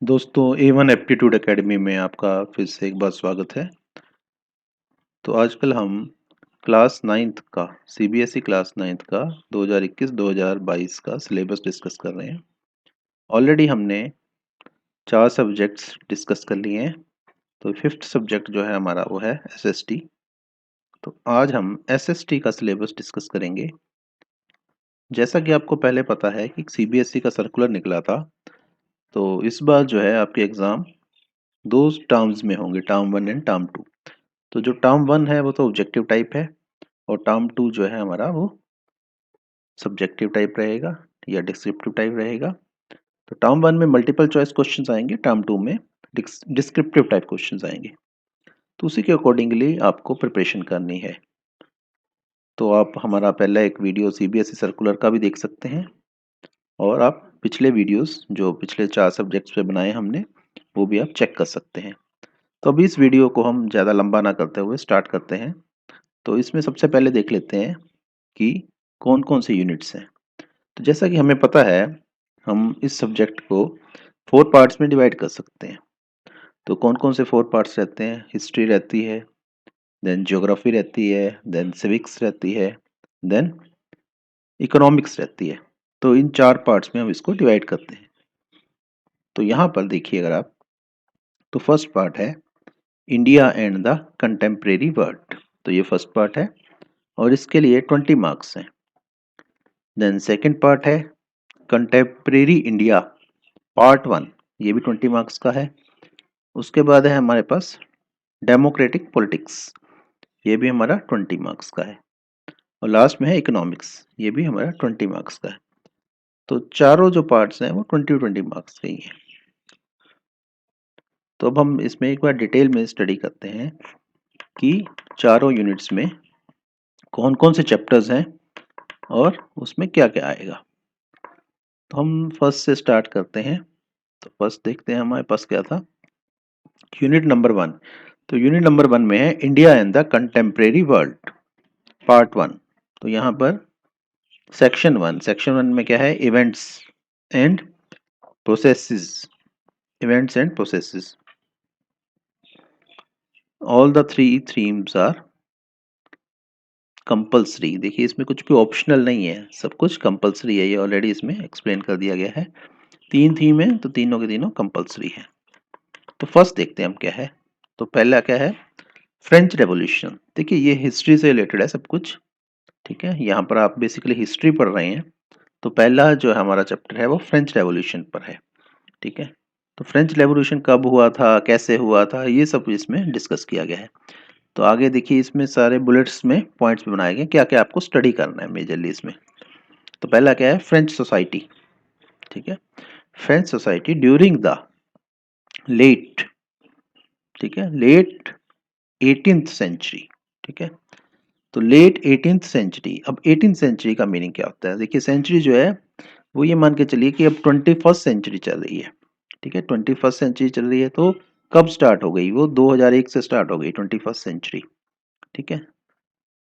दोस्तों A1 aptitude academy में आपका फिर से एक बार स्वागत है। तो आजकल हम क्लास नाइन्थ का सीबीएसई क्लास नाइन्थ का 2021-2022 का सिलेबस डिस्कस कर रहे हैं। ऑलरेडी हमने 4 सब्जेक्ट्स डिस्कस कर लिए हैं। तो फिफ्थ सब्जेक्ट जो है हमारा वो है एसएसटी। तो आज हम एसएसटी का सिलेबस डिस्कस करेंगे। जैसा कि आपको पहले पता है कि सीबीएसई का सर्कुलर निकला था, तो इस बार जो है आपके एग्ज़ाम दो टर्म्स में होंगे, टर्म 1 एंड टर्म 2। तो जो टर्म 1 है वो तो ऑब्जेक्टिव टाइप है और टर्म 2 जो है हमारा वो सब्जेक्टिव टाइप रहेगा या डिस्क्रिप्टिव टाइप रहेगा। तो टर्म 1 में मल्टीपल चॉइस क्वेश्चंस आएंगे, टर्म 2 में डिस्क्रिप्टिव टाइप क्वेश्चंस आएंगे। तो उसी के अकॉर्डिंगली आपको प्रिपरेशन करनी है। तो आप हमारा पहला एक वीडियो सीबीएसई सर्कुलर का भी देख सकते हैं और आप पिछले वीडियोस जो पिछले 4 सब्जेक्ट्स पे बनाए हमने वो भी आप चेक कर सकते हैं। तो अभी इस वीडियो को हम ज़्यादा लंबा ना करते हुए स्टार्ट करते हैं। तो इसमें सबसे पहले देख लेते हैं कि कौन कौन से यूनिट्स हैं। तो जैसा कि हमें पता है, हम इस सब्जेक्ट को 4 पार्ट्स में डिवाइड कर सकते हैं। तो कौन कौन से 4 पार्ट्स रहते हैं? हिस्ट्री रहती है, देन ज्योग्राफी रहती है, देन सिविक्स रहती है, देन इकोनॉमिक्स रहती है। तो इन 4 पार्ट्स में हम इसको डिवाइड करते हैं। तो यहाँ पर देखिए अगर आप, तो फर्स्ट पार्ट है India and the contemporary world. तो ये फर्स्ट पार्ट है और इसके लिए 20 मार्क्स हैं। देन सेकंड पार्ट है कंटेम्प्रेरी इंडिया पार्ट 1, ये भी 20 मार्क्स का है। उसके बाद है हमारे पास डेमोक्रेटिक पॉलिटिक्स, ये भी हमारा 20 मार्क्स का है। और लास्ट में है इकोनॉमिक्स, ये भी हमारा 20 मार्क्स का है। तो चारों जो पार्ट्स हैं वो 20-20 मार्क्स के ही हैं। तो अब हम इसमें एक बार डिटेल में स्टडी करते हैं कि चारों यूनिट्स में कौन कौन से चैप्टर्स हैं और उसमें क्या क्या आएगा। तो हम फर्स्ट से स्टार्ट करते हैं। तो फर्स्ट देखते हैं हमारे पास क्या था, यूनिट नंबर 1। तो यूनिट नंबर 1 में है India and the contemporary world part 1। तो यहाँ पर सेक्शन 1 में क्या है, and processes events and processes. All the three themes are compulsory. देखिए इसमें कुछ भी ऑप्शनल नहीं है, सब कुछ कंपल्सरी है। ये ऑलरेडी इसमें एक्सप्लेन कर दिया गया है। 3 थीम है तो तीनों के तीनों कंपल्सरी है। तो फर्स्ट देखते हैं हम क्या है। तो पहला क्या है, फ्रेंच रेवोल्यूशन। देखिए ये हिस्ट्री से रिलेटेड है सब कुछ, ठीक है। यहाँ पर आप बेसिकली हिस्ट्री पढ़ रहे हैं। तो पहला जो हमारा चैप्टर है वो फ्रेंच रेवोल्यूशन पर है, ठीक है। तो फ्रेंच रेवोल्यूशन कब हुआ था, कैसे हुआ था, ये सब इसमें डिस्कस किया गया है। तो आगे देखिए इसमें सारे बुलेट्स में पॉइंट्स भी बनाए गए, क्या क्या आपको स्टडी करना है मेजरली इसमें। तो पहला क्या है, फ्रेंच सोसाइटी, ठीक है। French society during the late, ठीक है, लेट 18th सेंचुरी, ठीक है। तो लेट 18th सेंचुरी। अब 18th सेंचुरी का मीनिंग क्या होता है? देखिए सेंचुरी जो है वो ये मान के चलिए कि अब 21st सेंचुरी चल रही है, ठीक है। 21st सेंचुरी चल रही है तो कब स्टार्ट हो गई? वो 2001 से स्टार्ट हो गई 21st सेंचुरी, ठीक है।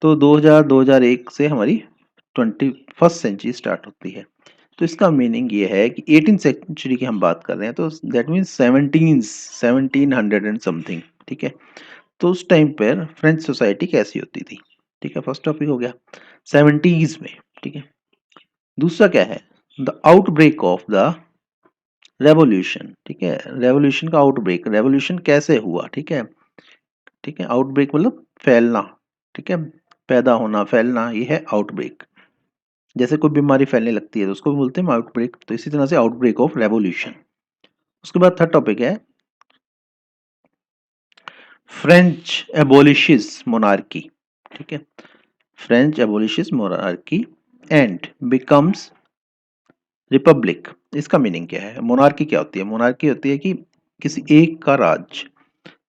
तो 2001 से हमारी 21st सेंचुरी स्टार्ट होती है। तो इसका मीनिंग ये है कि 18th सेंचुरी की हम बात कर रहे हैं, तो दैट मीन्स 1700 एंड समथिंग, ठीक है। तो उस टाइम पर फ्रेंच सोसाइटी कैसी होती थी, ठीक है। फर्स्ट टॉपिक हो गया 70s में, ठीक है। दूसरा क्या है, the outbreak of the revolution, ठीक है। रेवोल्यूशन का आउटब्रेक, रेवोल्यूशन कैसे हुआ, ठीक है, ठीक है। आउटब्रेक मतलब फैलना, ठीक है, पैदा होना, फैलना, ये है आउटब्रेक। जैसे कोई बीमारी फैलने लगती है तो उसको भी बोलते हैं आउटब्रेक। तो इसी तरह से आउटब्रेक ऑफ रेवोल्यूशन। उसके बाद थर्ड टॉपिक है फ्रेंच एबोलिशिस मोनार्की, ठीक है। French abolishes monarchy and becomes republic. इसका मीनिंग क्या है? मोनार्की क्या होती है? मोनार्की होती है कि किसी एक का राज।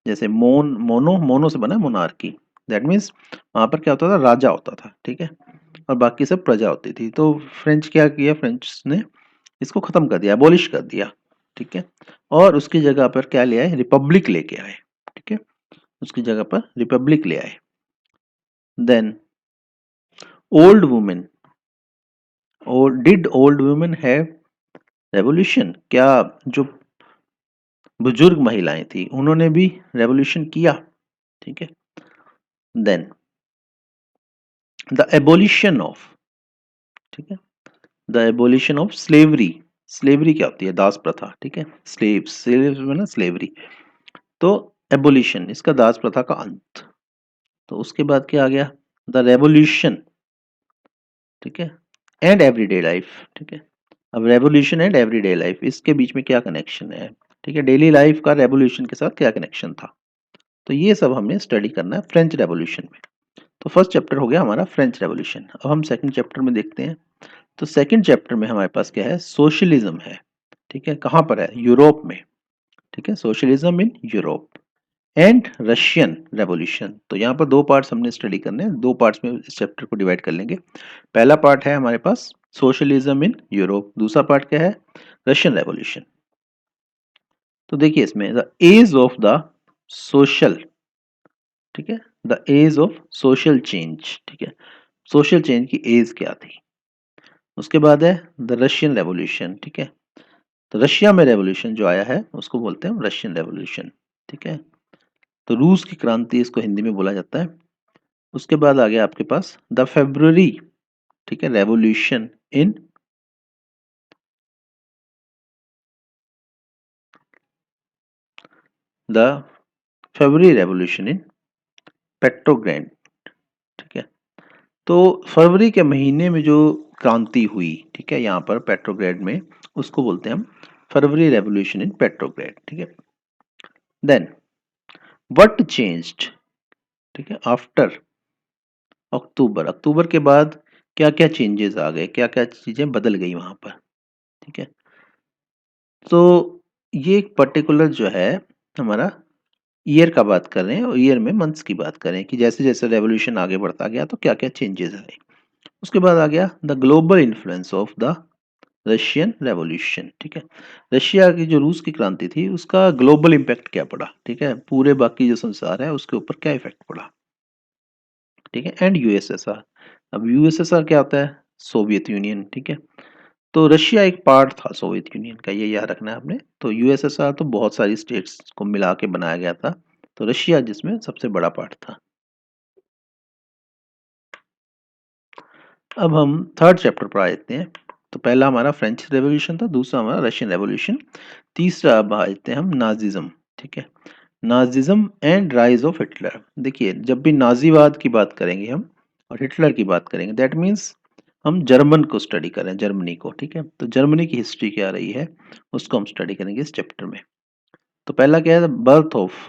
जैसे मोनो से बना मोनार्की। दैट मीन्स वहां पर क्या होता था, राजा होता था, ठीक है, और बाकी सब प्रजा होती थी। तो फ्रेंच क्या किया, फ्रेंच ने इसको खत्म कर दिया, एबॉलिश कर दिया, ठीक है। और उसकी जगह पर क्या ले आए, रिपब्लिक लेके आए, ठीक है। उसकी जगह पर रिपब्लिक ले आए। देन ओल्ड वुमेन, और did old women have revolution? क्या जो बुजुर्ग महिलाएं थी, उन्होंने भी रेवोल्यूशन किया। ठीक है। देन द एबोलिशन ऑफ, ठीक है, the abolition of slavery. Slavery क्या होती है? दास प्रथा। ठीक है, स्लेव में ना स्लेवरी, तो एबोलिशन इसका दास प्रथा का अंत। तो उसके बाद क्या आ गया? The revolution. ठीक है, एंड एवरीडे लाइफ। ठीक है, अब रेवोल्यूशन एंड एवरीडे लाइफ, इसके बीच में क्या कनेक्शन है? ठीक है, डेली लाइफ का रेवोल्यूशन के साथ क्या कनेक्शन था? तो ये सब हमने स्टडी करना है फ्रेंच रेवोल्यूशन में। तो फर्स्ट चैप्टर हो गया हमारा फ्रेंच रेवोल्यूशन। अब हम सेकंड चैप्टर में देखते हैं। तो सेकंड चैप्टर में हमारे पास क्या है? सोशलिज्म है। ठीक है, कहाँ पर है? यूरोप में। ठीक है, socialism in Europe and Russian revolution. तो यहाँ पर दो पार्ट्स हमने स्टडी करने हैं, दो पार्ट्स में इस चैप्टर को डिवाइड कर लेंगे। पहला पार्ट है हमारे पास सोशलिज्म इन यूरोप, दूसरा पार्ट क्या है? Russian revolution. तो देखिए इसमें the age of the social, ठीक है, the age of social change. ठीक है, सोशल चेंज की एज क्या थी? उसके बाद है द रशियन रेवोल्यूशन। ठीक है, तो रशिया में रेवोल्यूशन जो आया है उसको बोलते हैं रशियन रेवोल्यूशन। ठीक है, तो रूस की क्रांति इसको हिंदी में बोला जाता है। उसके बाद आ गया आपके पास द फेब्रुअरी, ठीक है, revolution in, the February revolution in Petrograd. ठीक है, तो फरवरी के महीने में जो क्रांति हुई, ठीक है, यहाँ पर पेट्रोग्राड में, उसको बोलते हैं हम फरवरी रेवोल्यूशन इन पेट्रोग्राड। ठीक है, देन व्हाट चेंज्ड, ठीक है, आफ्टर अक्टूबर। अक्टूबर के बाद क्या क्या चेंजेस आ गए, क्या क्या चीजें बदल गई वहां पर? ठीक है, तो ये एक पर्टिकुलर जो है हमारा ईयर का बात कर रहे हैं, और ईयर में मंथ्स की बात करें कि जैसे जैसे रेवोल्यूशन आगे बढ़ता गया तो क्या क्या चेंजेस आए। उसके बाद आ गया the global influence of the Russian revolution. ठीक है, रशिया की जो रूस की क्रांति थी उसका ग्लोबल इम्पैक्ट क्या पड़ा? ठीक है, पूरे बाकी जो संसार है उसके ऊपर क्या इफेक्ट पड़ा? ठीक है, एंड यूएसएसआर। अब यूएसएसआर क्या होता है? Soviet union. ठीक है, तो रशिया एक पार्ट था सोवियत यूनियन का, ये याद रखना है आपने। तो यूएसएसआर तो बहुत सारी स्टेट्स को मिला के बनाया गया था, तो रशिया जिसमें सबसे बड़ा पार्ट था। अब हम थर्ड चैप्टर पर आ जाते हैं। तो पहला हमारा फ्रेंच रेवोल्यूशन था, दूसरा हमारा रशियन रेवोल्यूशन, तीसरा अब आ जाते हैं हम नाजिज्म। ठीक है, Nazism and rise of Hitler. देखिए जब भी नाजीवाद की बात करेंगे हम और हिटलर की बात करेंगे, दैट मीन्स हम जर्मन को स्टडी करें, जर्मनी को। ठीक है, तो जर्मनी की हिस्ट्री क्या रही है उसको हम स्टडी करेंगे इस चैप्टर में। तो पहला क्या है? बर्थ ऑफ,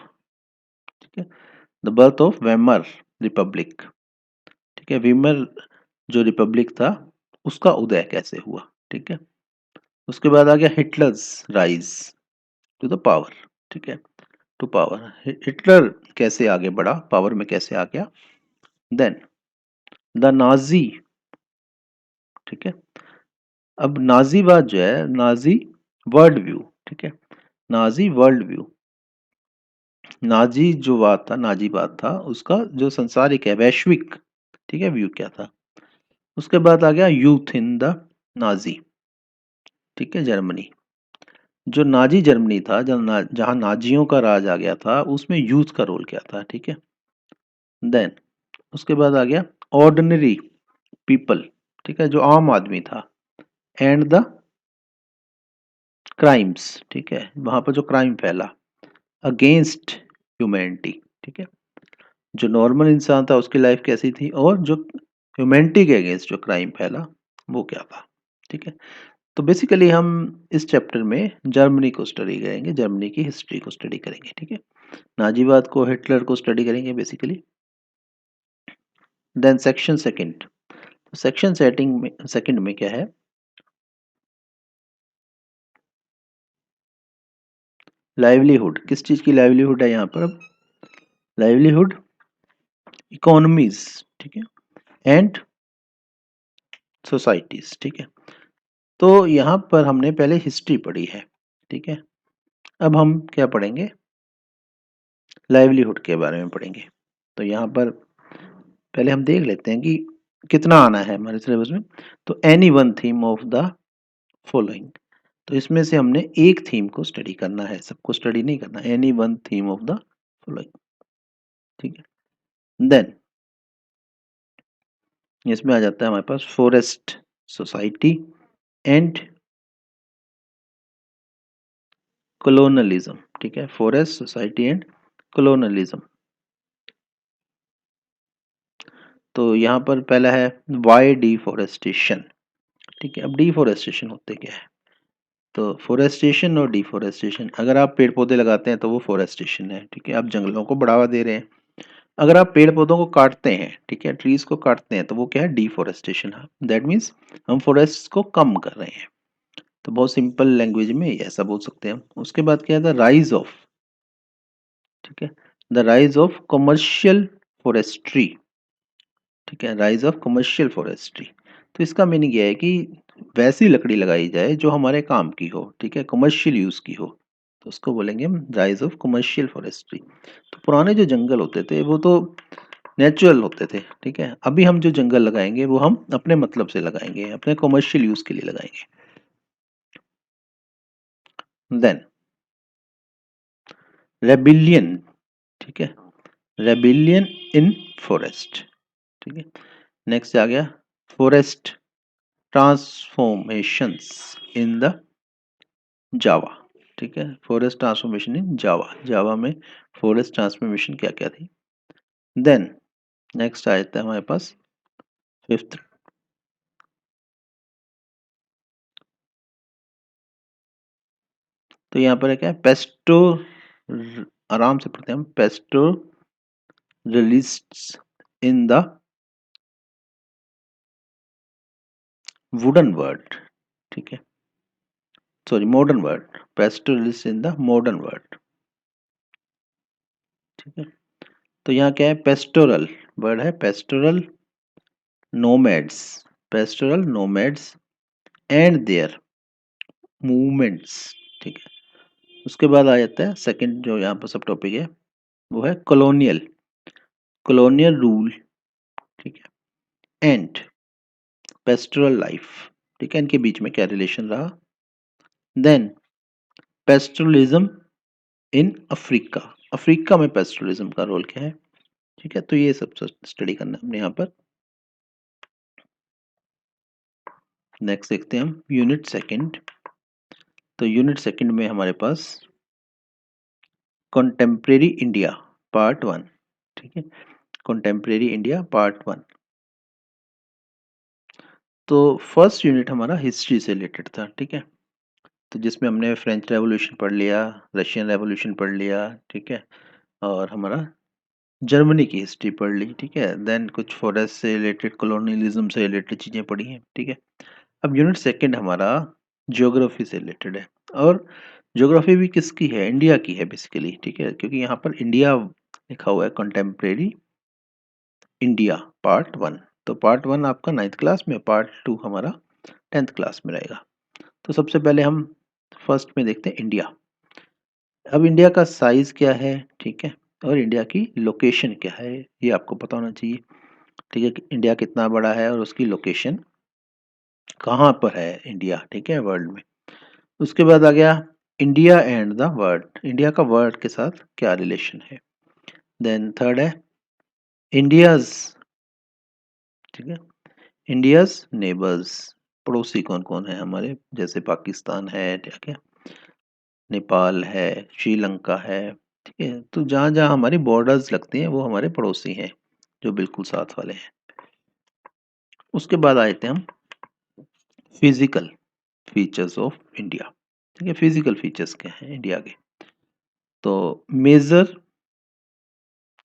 ठीक है, the birth of Weimar Republic. ठीक है, वीमर जो रिपब्लिक था उसका उदय कैसे हुआ? ठीक है, उसके बाद आ गया Hitler's rise to the power. ठीक है, टू पावर, हिटलर कैसे आगे बढ़ा, पावर में कैसे आ गया। Then the Nazi. ठीक है, अब नाजीवाद जो है, नाजी वर्ल्ड व्यू। ठीक है, नाजी वर्ल्ड व्यू, नाजी जो वाद था, नाजीवाद था, उसका जो संसारिक है, वैश्विक, ठीक है, व्यू क्या था। उसके बाद आ गया यूथ इन द नाजी। ठीक है, जर्मनी, जो नाजी जर्मनी था, जहां नाजियों का राज आ गया था, उसमें यूथ का रोल क्या था? ठीक है, देन उसके बाद आ गया ऑर्डिनरी पीपल। ठीक है, जो आम आदमी था, एंड द क्राइम्स। ठीक है, वहां पर जो क्राइम फैला अगेंस्ट ह्यूमैनिटी। ठीक है, जो नॉर्मल इंसान था उसकी लाइफ कैसी थी, और जो ह्यूमैनिटी के अगेंस्ट जो क्राइम फैला वो क्या था। ठीक है, तो बेसिकली हम इस चैप्टर में जर्मनी को स्टडी करेंगे, जर्मनी की हिस्ट्री को स्टडी करेंगे। ठीक है, नाजीवाद को, हिटलर को स्टडी करेंगे basically. Then section second, section setting में सेकंड में क्या है? लाइवलीहुड, किस चीज की लाइवलीहुड है यहाँ पर? अब लाइवलीहुड, इकोनॉमीज, ठीक है, एंड सोसाइटीज। ठीक है, तो यहाँ पर हमने पहले हिस्ट्री पढ़ी है। ठीक है, अब हम क्या पढ़ेंगे? लाइवलीहुड के बारे में पढ़ेंगे। तो यहाँ पर पहले हम देख लेते हैं कि कितना आना है हमारे सिलेबस में। तो any one theme of the following, तो इसमें से हमने एक थीम को स्टडी करना है, सबको स्टडी नहीं करना, any one theme of the following, ठीक है। देन इसमें आ जाता है हमारे पास फॉरेस्ट सोसाइटी एंड कॉलोनलिज्म, ठीक है, फॉरेस्ट सोसाइटी एंड कॉलोनलिज्म। तो यहाँ पर पहला है वाई डिफोरेस्टेशन, ठीक है। अब डिफोरेस्टेशन होते क्या है, तो फॉरेस्टेशन और डिफोरेस्टेशन, अगर आप पेड़ पौधे लगाते हैं तो वो फॉरेस्टेशन है, ठीक है, आप जंगलों को बढ़ावा दे रहे हैं। अगर आप पेड़ पौधों को काटते हैं, ठीक है, ट्रीज को काटते हैं, तो वो क्या है, डिफोरेस्टेशन है। दैट मीन्स हम फॉरेस्ट को कम कर रहे हैं। तो बहुत सिंपल लैंग्वेज में ऐसा बोल सकते हैं हम। उसके बाद क्या है, द राइज ऑफ, ठीक है, the rise of commercial forestry, ठीक है, राइज ऑफ कमर्शियल फॉरेस्ट्री। तो इसका मीनिंग ये है कि वैसी लकड़ी लगाई जाए जो हमारे काम की हो, ठीक है, कमर्शियल यूज की हो, तो उसको बोलेंगे हम राइज ऑफ कमर्शियल फॉरेस्ट्री। तो पुराने जो जंगल होते थे वो तो नेचुरल होते थे, ठीक है। अभी हम जो जंगल लगाएंगे वो हम अपने मतलब से लगाएंगे, अपने कमर्शियल यूज के लिए लगाएंगे। देन रेबिलियन, ठीक है, रेबिलियन इन फॉरेस्ट, ठीक है। नेक्स्ट आ गया forest transformations in the Java, ठीक है, फॉरेस्ट ट्रांसफॉर्मेशन इन जावा, जावा में फॉरेस्ट ट्रांसफॉर्मेशन क्या क्या थी। देन नेक्स्ट आता है हमारे पास फिफ्थ, तो यहाँ पर क्या है, पेस्टो, आराम से पढ़ते हैं हम, pastoralist in the wooden world, ठीक है, sorry modern world, pastoralist in the modern world, ठीक है। तो यहाँ क्या है, पेस्टोरल वर्ड है, pastoral nomads, pastoral nomads and their movements, ठीक है। उसके बाद आ जाता है सेकंड जो यहाँ पर सब टॉपिक है, वो है कॉलोनियल, कॉलोनियल रूल, ठीक है, एंड पेस्टोरल लाइफ, ठीक है, इनके बीच में क्या रिलेशन रहा। Then pastoralism in Africa, Africa में पेस्टोरलिज्म का रोल क्या है, ठीक है। तो ये सब स्टडी करना है हमने यहाँ पर। नेक्स्ट देखते हैं हम यूनिट सेकंड। तो यूनिट सेकंड में हमारे पास कॉन्टेम्परेरी इंडिया पार्ट वन, ठीक है, कॉन्टेम्परेरी इंडिया पार्ट वन। तो फर्स्ट यूनिट हमारा हिस्ट्री से रिलेटेड था, ठीक है, तो जिसमें हमने फ्रेंच रेवोल्यूशन पढ़ लिया, रशियन रेवोल्यूशन पढ़ लिया, ठीक है, और हमारा जर्मनी की हिस्ट्री पढ़ ली, ठीक है। देन कुछ फॉरेस्ट से रिलेटेड, कॉलोनियलिज्म से रिलेटेड चीज़ें पढ़ी हैं, ठीक है। अब यूनिट सेकंड हमारा ज्योग्राफी से रिलेटेड है, और ज्योग्राफी भी किसकी है, इंडिया की है बेसिकली, ठीक है, क्योंकि यहाँ पर इंडिया लिखा हुआ है, कंटेम्प्रेरी इंडिया पार्ट वन। तो पार्ट वन आपका नाइन्थ क्लास में, पार्ट टू हमारा टेंथ क्लास में रहेगा। तो सबसे पहले हम फर्स्ट में देखते हैं इंडिया। अब इंडिया का साइज क्या है, ठीक है, और इंडिया की लोकेशन क्या है, ये आपको पता होना चाहिए, ठीक है, कि इंडिया कितना बड़ा है और उसकी लोकेशन कहाँ पर है इंडिया, ठीक है, वर्ल्ड में। उसके बाद आ गया India and the world, India का वर्ल्ड के साथ क्या रिलेशन है। देन थर्ड है इंडियाज, ठीक है, इंडियाज नेबर्स, पड़ोसी कौन कौन है हमारे, जैसे पाकिस्तान है, ठीक है, नेपाल है, श्रीलंका है, ठीक है। तो जहाँ जहाँ हमारी बॉर्डर्स लगती हैं वो हमारे पड़ोसी हैं, जो बिल्कुल साथ वाले हैं। उसके बाद आए थे हम फिजिकल फीचर्स ऑफ इंडिया, ठीक है, फिजिकल फीचर्स क्या हैं इंडिया के, तो मेजर,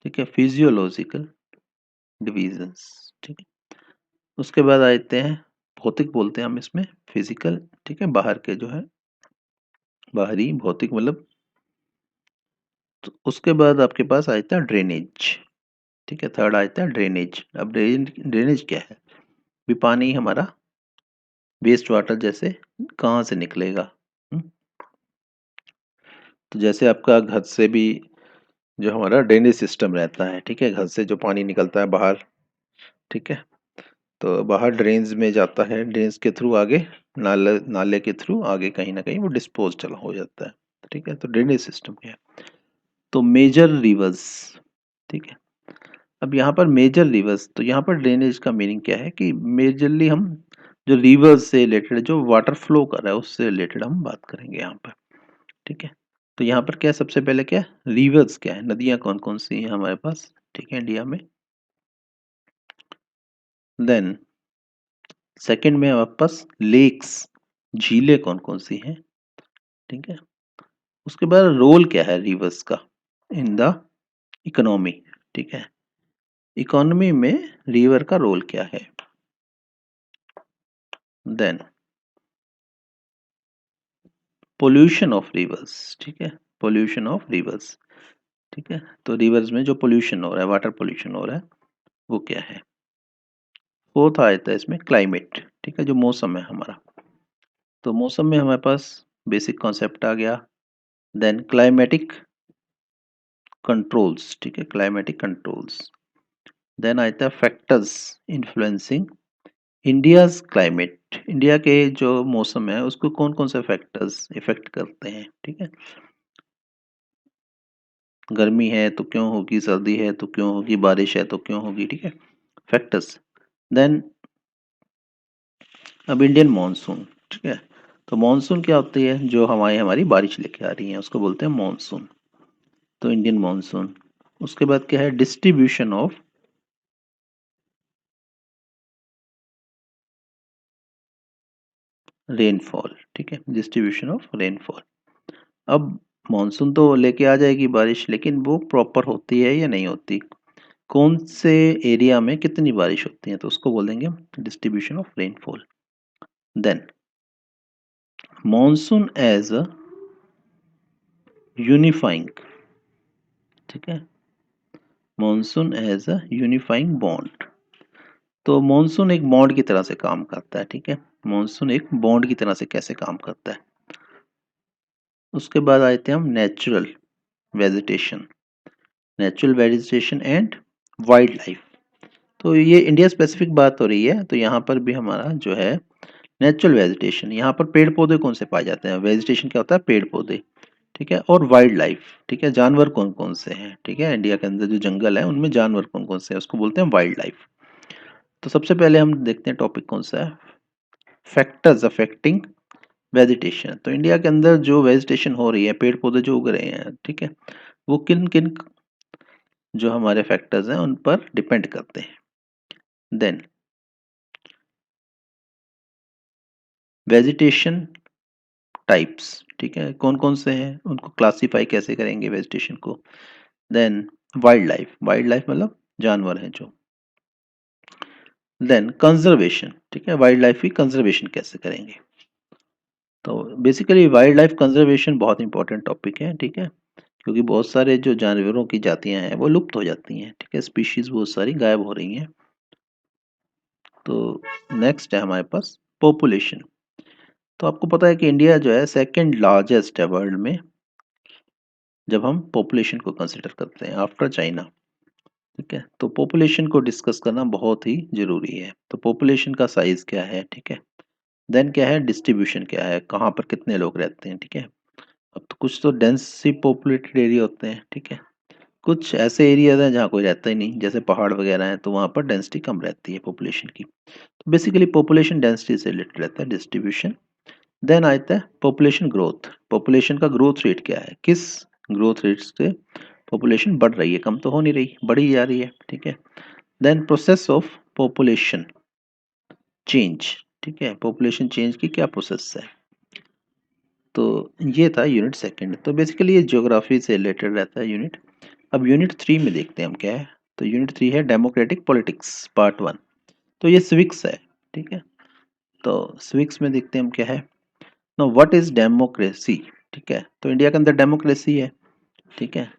ठीक है, फिजियोलॉजिकल डिवीजन्स, ठीक है। उसके बाद आते हैं भौतिक, बोलते हैं हम इसमें फिजिकल, ठीक है, बाहर के जो है, बाहरी भौतिक मतलब। तो उसके बाद आपके पास आता है ड्रेनेज, ठीक है, थर्ड आता है ड्रेनेज। अब ड्रेनेज क्या है, भी पानी हमारा वेस्ट वाटर जैसे कहाँ से निकलेगा। हम्म, तो जैसे आपका घर से भी जो हमारा ड्रेनेज सिस्टम रहता है, ठीक है, घर से जो पानी निकलता है बाहर, ठीक है, तो बाहर ड्रेन्स में जाता है, ड्रेन्स के थ्रू आगे नाले के थ्रू आगे कहीं ना कहीं वो डिस्पोज चला हो जाता है। ठीक है, तो ड्रेनेज सिस्टम क्या है? तो मेजर रिवर्स। ठीक है, अब यहाँ पर मेजर रिवर्स, तो यहाँ पर ड्रेनेज का मीनिंग क्या है कि मेजरली हम जो रिवर्स से रिलेटेड, जो वाटर फ्लो कर रहा है उससे रिलेटेड हम बात करेंगे यहाँ पर। ठीक है, तो यहाँ पर क्या है, सबसे पहले क्या है, रिवर्स क्या है, नदियाँ कौन कौन सी हैं हमारे पास, ठीक है, इंडिया में। देन सेकंड में हमारे पास लेक्स, झीलें कौन कौन सी हैं। ठीक है, उसके बाद रोल क्या है रिवर्स का इन द इकोनॉमी। ठीक है, इकोनॉमी में रिवर का रोल क्या है। Then pollution of rivers. ठीक है, पोल्यूशन ऑफ रिवर्स। ठीक है, तो रिवर्स में जो पोल्यूशन हो रहा है, वाटर पोल्यूशन हो रहा है, वो क्या है। फोर्थ आता है इसमें क्लाइमेट। ठीक है, जो मौसम है हमारा, तो मौसम में हमारे पास बेसिक कॉन्सेप्ट आ गया। Then climatic controls. ठीक है, क्लाइमेटिक कंट्रोल्स। देन आता है factors influencing India's climate. India के जो मौसम है उसको कौन कौन से फैक्टर्स इफेक्ट करते हैं। ठीक है, गर्मी है तो क्यों होगी, सर्दी है तो क्यों होगी, बारिश है तो क्यों होगी। ठीक है, फैक्टर्स। देन अब इंडियन मॉनसून। ठीक है, तो मॉनसून क्या होती है, जो हमारी बारिश लेके आ रही है उसको बोलते हैं मॉनसून। तो इंडियन मॉनसून। उसके बाद क्या है, डिस्ट्रीब्यूशन ऑफ रेनफॉल। ठीक है, डिस्ट्रीब्यूशन ऑफ रेनफॉल। अब मॉनसून तो लेके आ जाएगी बारिश, लेकिन वो प्रॉपर होती है या नहीं होती, कौन से एरिया में कितनी बारिश होती है, तो उसको बोलेंगे distribution of rainfall. Then monsoon as a unifying. ठीक है, monsoon as a unifying bond. तो मॉनसून एक बॉन्ड की तरह से काम करता है। ठीक है, मॉनसून एक बॉन्ड की तरह से कैसे काम करता है। उसके बाद आते हैं हम natural vegetation. Natural vegetation and wild life. तो ये इंडिया स्पेसिफिक बात हो रही है, तो यहाँ पर भी हमारा जो है नेचुरल वेजिटेशन, यहाँ पर पेड़ पौधे कौन से पाए जाते हैं, वेजिटेशन क्या होता है, पेड़ पौधे। ठीक है, और वाइल्ड लाइफ। ठीक है, जानवर कौन कौन से हैं। ठीक है, इंडिया के अंदर जो जंगल है उनमें जानवर कौन कौन से हैं उसको बोलते हैं वाइल्ड लाइफ। तो सबसे पहले हम देखते हैं टॉपिक कौन सा है, फैक्टर्स अफेक्टिंग वेजिटेशन। तो इंडिया के अंदर जो वेजिटेशन हो रही है, पेड़ पौधे जो उग रहे हैं, ठीक है, वो किन किन जो हमारे फैक्टर्स हैं उन पर डिपेंड करते हैं। Then vegetation types. ठीक है, कौन कौन से हैं उनको क्लासिफाई कैसे करेंगे वेजिटेशन को। Then wildlife, wildlife मतलब जानवर हैं जो। Then conservation. ठीक है, वाइल्ड लाइफ की कंजर्वेशन कैसे करेंगे। तो बेसिकली वाइल्ड लाइफ कंजर्वेशन बहुत इंपॉर्टेंट टॉपिक है। ठीक है, क्योंकि बहुत सारे जो जानवरों की जातियां हैं वो लुप्त हो जाती हैं। ठीक है, स्पीशीज बहुत सारी गायब हो रही हैं। तो नेक्स्ट है हमारे पास पॉपुलेशन। तो आपको पता है कि इंडिया जो है सेकंड लार्जेस्ट है वर्ल्ड में, जब हम पॉपुलेशन को कंसिडर करते हैं आफ्टर चाइना। ठीक है, तो पॉपुलेशन को डिस्कस करना बहुत ही जरूरी है। तो पॉपुलेशन का साइज क्या है। ठीक है, देन क्या है, डिस्ट्रीब्यूशन क्या है, कहाँ पर कितने लोग रहते हैं। ठीक है, अब तो कुछ तो डेंसली पॉपुलेटेड एरिया होते हैं। ठीक है, कुछ ऐसे एरियाज हैं जहाँ कोई रहता ही नहीं, जैसे पहाड़ वगैरह हैं, तो वहाँ पर डेंसिटी कम रहती है पॉपुलेशन की। तो बेसिकली पॉपुलेशन डेंसिटी से रिलेटेड रहता है डिस्ट्रीब्यूशन। देन आता है पॉपुलेशन ग्रोथ। पॉपुलेशन का ग्रोथ रेट क्या है, किस ग्रोथ रेट से पॉपुलेशन बढ़ रही है, कम तो हो नहीं रही, बढ़ी जा रही है। ठीक है, then process of population change. ठीक है, पॉपुलेशन चेंज की क्या प्रोसेस है। तो ये था यूनिट सेकंड। तो बेसिकली ये ज्योग्राफी से रिलेटेड रहता है यूनिट। अब यूनिट थ्री में देखते हैं हम क्या है। तो यूनिट थ्री है डेमोक्रेटिक पॉलिटिक्स पार्ट वन। तो ये स्विक्स है। ठीक है, तो स्विक्स में देखते हैं हम क्या है। Know what is democracy. ठीक है, तो इंडिया के अंदर डेमोक्रेसी है। ठीक है,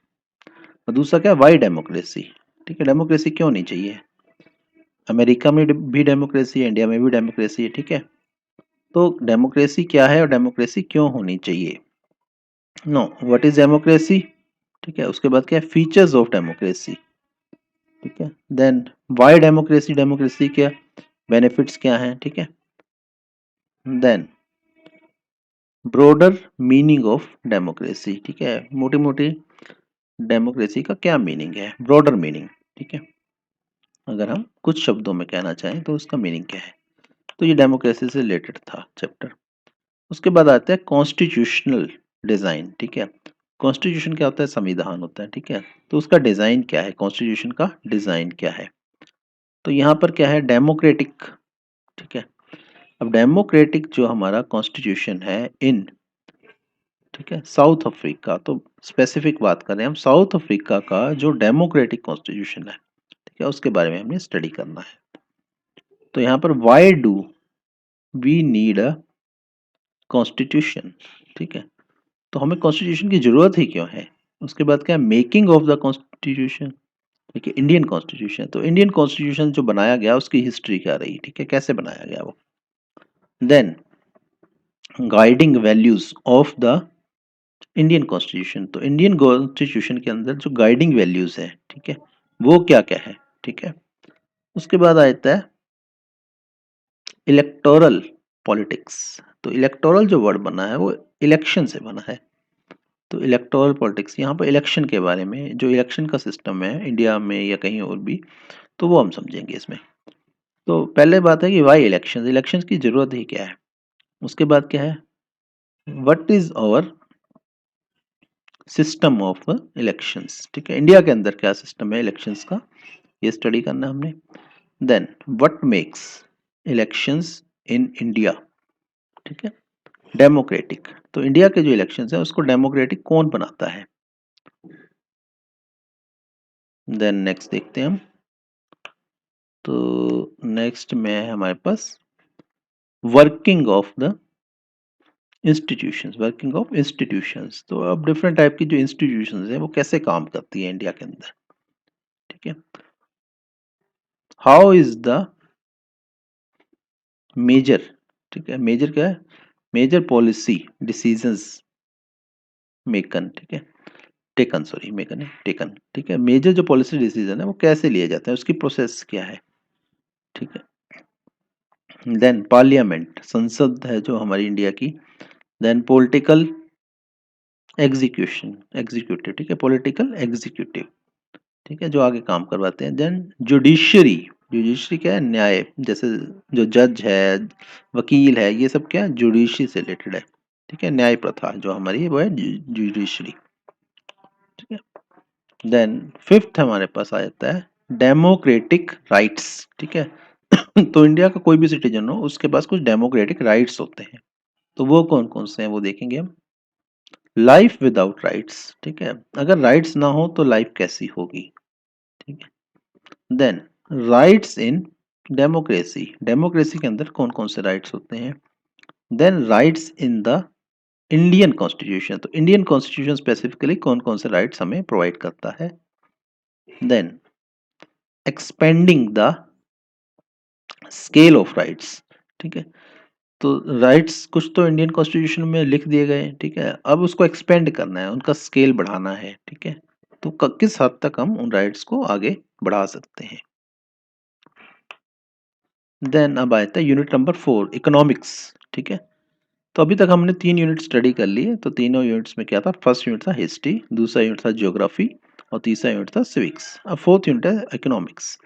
और दूसरा क्या, वाई डेमोक्रेसी। ठीक है, डेमोक्रेसी क्यों नहीं चाहिए, अमेरिका में भी डेमोक्रेसी है, इंडिया में भी डेमोक्रेसी है। ठीक है, तो डेमोक्रेसी क्या है और डेमोक्रेसी क्यों होनी चाहिए। Know what is democracy. ठीक है, उसके बाद क्या है, फीचर्स ऑफ डेमोक्रेसी। ठीक है, देन वाई डेमोक्रेसी, डेमोक्रेसी क्या बेनिफिट्स क्या हैं। ठीक है, then broader meaning of democracy, ठीक है, मोटी मोटी डेमोक्रेसी का क्या मीनिंग है, ब्रॉडर मीनिंग, ठीक है, अगर हम कुछ शब्दों में कहना चाहें तो उसका मीनिंग क्या है। तो ये डेमोक्रेसी से रिलेटेड था चैप्टर। उसके बाद आता है कॉन्स्टिट्यूशनल डिजाइन, ठीक है, कॉन्स्टिट्यूशन क्या होता है, संविधान होता है, ठीक है, तो उसका डिजाइन क्या है, कॉन्स्टिट्यूशन का डिजाइन क्या है। तो यहाँ पर क्या है, डेमोक्रेटिक, ठीक है। अब डेमोक्रेटिक जो हमारा कॉन्स्टिट्यूशन है इन, ठीक है, साउथ अफ्रीका, तो स्पेसिफिक बात करें हम, साउथ अफ्रीका का जो डेमोक्रेटिक कॉन्स्टिट्यूशन है, ठीक है, उसके बारे में हमें स्टडी करना है। तो यहाँ पर why do we need a constitution, ठीक है, तो हमें कॉन्स्टिट्यूशन की जरूरत ही क्यों है। उसके बाद क्या है, मेकिंग ऑफ द कॉन्स्टिट्यूशन, ठीक है, इंडियन कॉन्स्टिट्यूशन, तो इंडियन कॉन्स्टिट्यूशन जो बनाया गया उसकी हिस्ट्री क्या रही, ठीक है, कैसे बनाया गया वो। Then guiding values of the Indian constitution, तो इंडियन कॉन्स्टिट्यूशन के अंदर जो गाइडिंग वैल्यूज है, ठीक है, वो क्या क्या है, ठीक है। उसके बाद आता है इलेक्टोरल पॉलिटिक्स, तो इलेक्टोरल जो वर्ड बना है वो इलेक्शन से बना है। तो इलेक्टोरल पॉलिटिक्स यहाँ पर इलेक्शन के बारे में, जो इलेक्शन का सिस्टम है इंडिया में या कहीं और भी, तो वो हम समझेंगे इसमें। तो पहले बात है कि वाई इलेक्शन, इलेक्शन की जरूरत ही क्या है। उसके बाद क्या है, what is our system of elections, ठीक है, इंडिया के अंदर क्या सिस्टम है इलेक्शंस का, ये स्टडी करना है हमने। Then what makes elections in India, ठीक है, डेमोक्रेटिक, तो इंडिया के जो इलेक्शंस है उसको डेमोक्रेटिक कौन बनाता है। देन नेक्स्ट देखते हैं हम। तो नेक्स्ट में है हमारे पास working of the institutions, working of institutions, तो अब डिफरेंट टाइप की जो इंस्टीट्यूशंस है वो कैसे काम करती है इंडिया के अंदर, ठीक है। हाउ इज द मेजर, ठीक है, मेजर क्या है, मेजर पॉलिसी डिसीजंस मेकन, ठीक है, टेकन, सॉरी मेकन है टेकन, ठीक है, मेजर जो पॉलिसी डिसीजन है वो कैसे लिए जाते हैं, उसकी प्रोसेस क्या है, ठीक है। देन पार्लियामेंट, संसद है जो हमारी इंडिया की। देन पॉलिटिकल एग्जीक्यूशन, एग्जीक्यूटिव, ठीक है, पॉलिटिकल एग्जीक्यूटिव, ठीक है, जो आगे काम करवाते हैं। देन जुडिशरी, जुडिशरी क्या है, न्याय, जैसे जो जज है, वकील है, ये सब क्या है, जुडिशरी से रिलेटेड है, ठीक है, न्याय प्रथा जो हमारी है वो है जुडिशरी, ठीक है। देन फिफ्थ हमारे पास आ जाता है डेमोक्रेटिक राइट्स, ठीक है। तो इंडिया का कोई भी सिटीजन हो उसके पास कुछ डेमोक्रेटिक राइट्स होते हैं, तो वो कौन कौन से हैं वो देखेंगे हम। लाइफ विदाउट राइट्स, ठीक है, अगर राइट्स ना हो तो लाइफ कैसी होगी, ठीक है। Then rights in democracy, democracy के अंदर कौन कौन से राइट्स होते हैं। Then rights in the Indian constitution, तो इंडियन कॉन्स्टिट्यूशन स्पेसिफिकली कौन कौन से राइट्स हमें प्रोवाइड करता है। Then expanding the scale of rights, ठीक है, तो राइट्स कुछ तो इंडियन कॉन्स्टिट्यूशन में लिख दिए गए हैं, ठीक है, अब उसको एक्सपेंड करना है, उनका स्केल बढ़ाना है, ठीक है, तो किस हद तक हम उन राइट्स को आगे बढ़ा सकते हैं। देन अब आता है यूनिट नंबर 4, इकोनॉमिक्स, ठीक है। तो अभी तक हमने 3 यूनिट स्टडी कर लिए, तो तीनों यूनिट्स में क्या था, फर्स्ट यूनिट था हिस्ट्री, दूसरा यूनिट था ज्योग्राफी और तीसरा यूनिट था सिविक्स। अब फोर्थ यूनिट है इकोनॉमिक्स।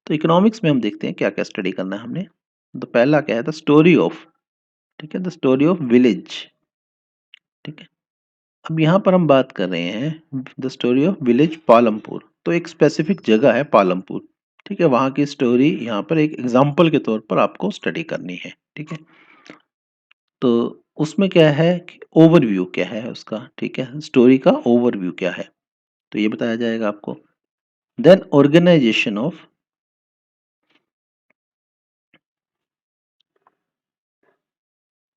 तो इकोनॉमिक्स में हम देखते हैं क्या क्या स्टडी करना है हमने। तो पहला क्या है, द स्टोरी ऑफ, ठीक है, द स्टोरी ऑफ विलेज, ठीक है। अब यहाँ पर हम बात कर रहे हैं the story of village Palampur, तो एक स्पेसिफिक जगह है पालमपुर, ठीक है, वहाँ की स्टोरी यहाँ पर एक एग्जाम्पल के तौर पर आपको स्टडी करनी है, ठीक है। तो उसमें क्या है कि ओवरव्यू क्या है उसका, ठीक है, स्टोरी का ओवरव्यू क्या है, तो ये बताया जाएगा आपको। देन ऑर्गेनाइजेशन ऑफ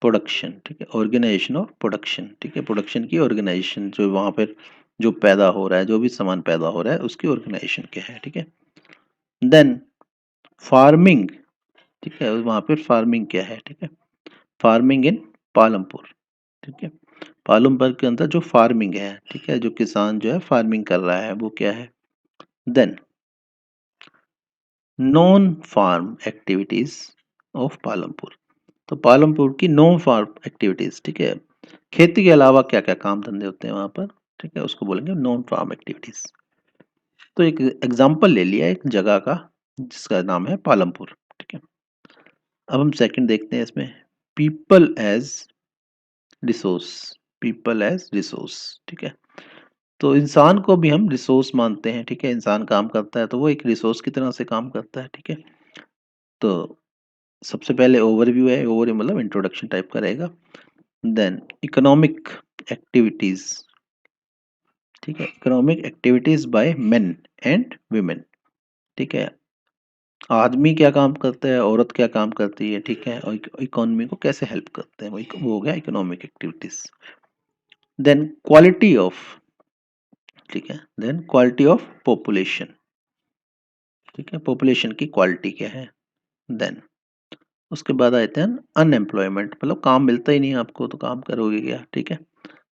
प्रोडक्शन, ठीक है, ऑर्गेनाइजेशन ऑफ प्रोडक्शन, ठीक है, प्रोडक्शन की ऑर्गेनाइजेशन, जो वहाँ पर जो पैदा हो रहा है, जो भी सामान पैदा हो रहा है उसकी ऑर्गेनाइजेशन क्या है, ठीक है। देन फार्मिंग, ठीक है, वहाँ पे फार्मिंग क्या है, ठीक है, फार्मिंग इन पालमपुर, ठीक है, पालमपुर के अंदर जो फार्मिंग है, ठीक है, जो किसान जो है फार्मिंग कर रहा है वो क्या है। Then non farm activities of Palampur, तो पालमपुर की नॉन फार्म एक्टिविटीज, ठीक है, खेती के अलावा क्या क्या काम धंधे होते हैं वहां पर, ठीक है, उसको बोलेंगे नॉन फार्म एक्टिविटीज। तो एक एग्जाम्पल ले लिया एक जगह का जिसका नाम है पालमपुर, ठीक है। अब हम सेकंड देखते हैं इसमें, people as resource, people as resource, ठीक है। तो इंसान को भी हम रिसोर्स मानते हैं, ठीक है, इंसान काम करता है तो वो एक रिसोर्स की तरह से काम करता है, ठीक है। तो सबसे पहले ओवरव्यू है, ओवरव्यू मतलब इंट्रोडक्शन टाइप का रहेगा। देन इकोनॉमिक एक्टिविटीज, ठीक है, economic activities by men and women, ठीक है, आदमी क्या काम करता है, औरत क्या काम करती है, ठीक है, और इकोनॉमी को कैसे हेल्प करते हैं, वो हो गया economic activities. Then quality of, ठीक है, देन क्वालिटी ऑफ पॉपुलेशन, ठीक है, पॉपुलेशन की क्वालिटी क्या है। देन उसके बाद आते हैं अनएम्प्लॉयमेंट, मतलब काम मिलता ही नहीं आपको तो काम करोगे क्या, ठीक है,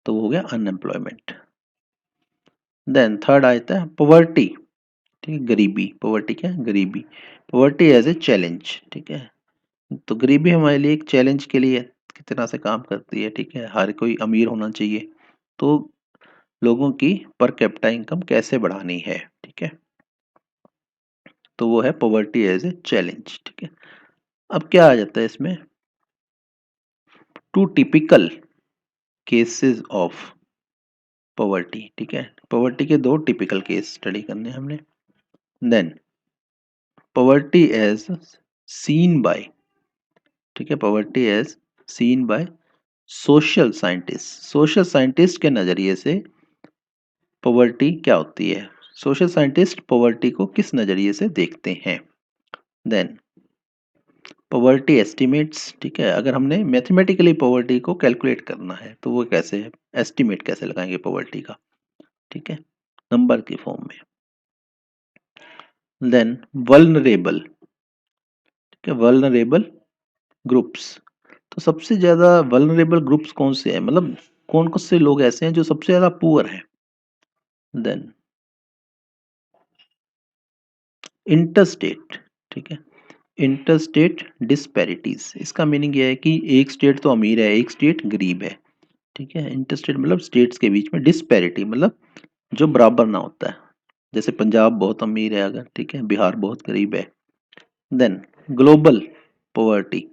तो वो हो गया अनएम्प्लॉयमेंट। देन थर्ड आता है पॉवर्टी, ठीक है, गरीबी, पॉवर्टी क्या है, गरीबी, पॉवर्टी एज ए चैलेंज, ठीक है, तो गरीबी हमारे लिए एक चैलेंज के लिए कितना से काम करती है, ठीक है, हर कोई अमीर होना चाहिए, तो लोगों की पर कैपिटा इनकम कैसे बढ़ानी है, ठीक है, तो वो है पॉवर्टी एज ए चैलेंज, ठीक है। अब क्या आ जाता है इसमें, two typical cases of poverty, ठीक है, पॉवर्टी के दो टिपिकल केस स्टडी करने हैं हमने। Then poverty as seen by, ठीक है, poverty as seen by social scientist, social scientist के नजरिए से पॉवर्टी क्या होती है, सोशल साइंटिस्ट पॉवर्टी को किस नजरिए से देखते हैं। देन पॉवर्टी एस्टिमेट्स, ठीक है, अगर हमने मैथमेटिकली पॉवर्टी को कैलकुलेट करना है तो वो कैसे है, एस्टिमेट कैसे लगाएंगे पॉवर्टी का, ठीक है, नंबर के फॉर्म में। देन वल्नरेबल, ठीक है, वल्नरेबल ग्रुप्स, तो सबसे ज्यादा वल्नरेबल ग्रुप्स कौन से हैं, मतलब कौन कौन से लोग ऐसे हैं जो सबसे ज्यादा पुअर हैं। देन इंटरस्टेट, ठीक है, इंटरस्टेट डिस्पैरिटीज, इसका मीनिंग यह है कि एक स्टेट तो अमीर है एक स्टेट गरीब है, ठीक है, इंटरस्टेट मतलब स्टेट्स के बीच में, डिस्पैरिटी मतलब जो बराबर ना होता है, जैसे पंजाब बहुत अमीर है अगर, ठीक है, बिहार बहुत गरीब है। देन ग्लोबल पॉवर्टी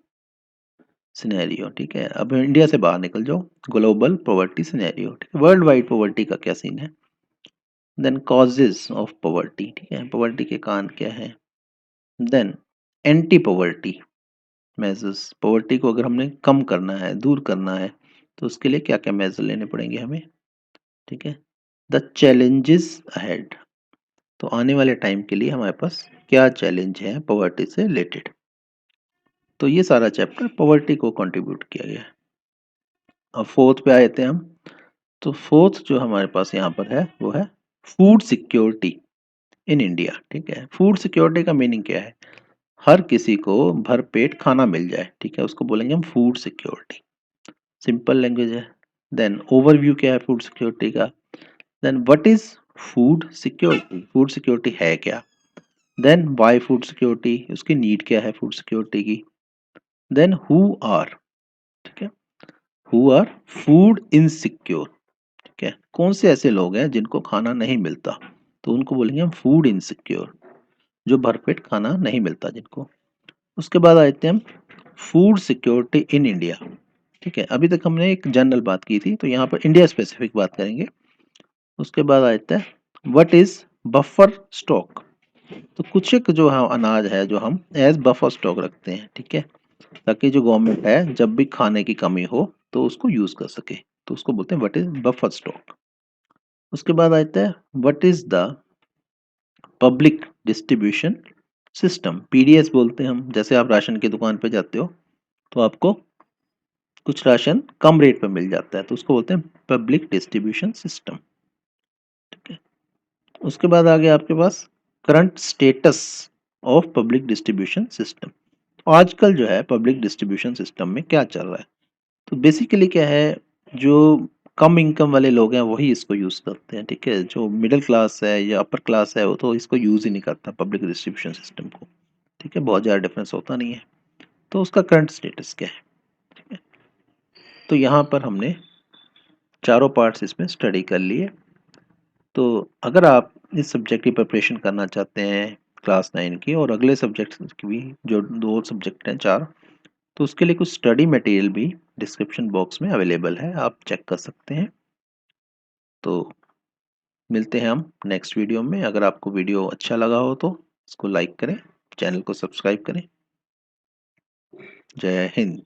सिनेरियो, ठीक है, अब इंडिया से बाहर निकल जाओ, ग्लोबल पॉवर्टी सिनेरियो, ठीक है, वर्ल्ड वाइड पॉवर्टी का क्या सीन है। देन कॉजेज ऑफ पॉवर्टी, ठीक है, पॉवर्टी के कारण क्या है। Then anti poverty measures, poverty को अगर हमने कम करना है, दूर करना है, तो उसके लिए क्या क्या मेजर लेने पड़ेंगे हमें, ठीक है। द चैलेंजेस अहेड, तो आने वाले टाइम के लिए हमारे पास क्या चैलेंज है पॉवर्टी से रिलेटेड, तो ये सारा चैप्टर पॉवर्टी को कंट्रीब्यूट किया गया है। अब फोर्थ पे आए थे हम, तो फोर्थ जो हमारे पास यहाँ पर है वो है फूड सिक्योरिटी इन इंडिया, ठीक है, फूड सिक्योरिटी का मीनिंग क्या है, हर किसी को भरपेट खाना मिल जाए, ठीक है, उसको बोलेंगे हम फूड सिक्योरिटी, सिंपल लैंग्वेज है। देन ओवरव्यू क्या है फूड सिक्योरिटी का, then what is food security, food security है क्या, देन वाई फूड सिक्योरिटी, उसकी नीड क्या है फूड सिक्योरिटी की, देन हु आर, ठीक है, हु आर फूड इनसिक्योर, ठीक है, कौन से ऐसे लोग हैं जिनको खाना नहीं मिलता, तो उनको बोलेंगे हम फूड इनसिक्योर, जो भरपेट खाना नहीं मिलता जिनको। उसके बाद आते हैं हम फूड सिक्योरिटी इन इंडिया, ठीक है, अभी तक हमने एक जनरल बात की थी तो यहाँ पर इंडिया स्पेसिफिक बात करेंगे। उसके बाद आता है व्हाट इज बफर स्टॉक, तो कुछ एक जो अनाज है जो हम एज बफर स्टॉक रखते हैं, ठीक है, ताकि जो गवर्नमेंट है जब भी खाने की कमी हो तो उसको यूज कर सके, तो उसको बोलते हैं व्हाट इज बफर स्टॉक। उसके बाद आता है what is the public distribution system, PDS बोलते हैं हम, जैसे आप राशन की दुकान पे जाते हो तो आपको कुछ राशन कम रेट पे मिल जाता है तो उसको बोलते हैं पब्लिक डिस्ट्रीब्यूशन सिस्टम, ठीक है। उसके बाद आ गया आपके पास current status of public distribution system, आजकल जो है पब्लिक डिस्ट्रीब्यूशन सिस्टम में क्या चल रहा है, तो बेसिकली क्या है, जो कम इनकम वाले लोग हैं वही इसको यूज करते हैं, ठीक है, जो मिडिल क्लास है या अपर क्लास है वो तो इसको यूज ही नहीं करता पब्लिक डिस्ट्रीब्यूशन सिस्टम को, ठीक है, बहुत ज़्यादा डिफरेंस होता नहीं है। तो उसका करंट स्टेटस क्या है, तो यहाँ पर हमने चारों पार्ट्स इसमें स्टडी कर लिए। तो अगर आप इस सब्जेक्ट की प्रिपरेशन करना चाहते हैं क्लास 9 की और अगले सब्जेक्ट्स की भी, जो 2 सब्जेक्ट हैं 4, तो उसके लिए कुछ स्टडी मटेरियल भी डिस्क्रिप्शन बॉक्स में अवेलेबल है, आप चेक कर सकते हैं। तो मिलते हैं हम नेक्स्ट वीडियो में। अगर आपको वीडियो अच्छा लगा हो तो इसको लाइक करें, चैनल को सब्सक्राइब करें। जय हिंद।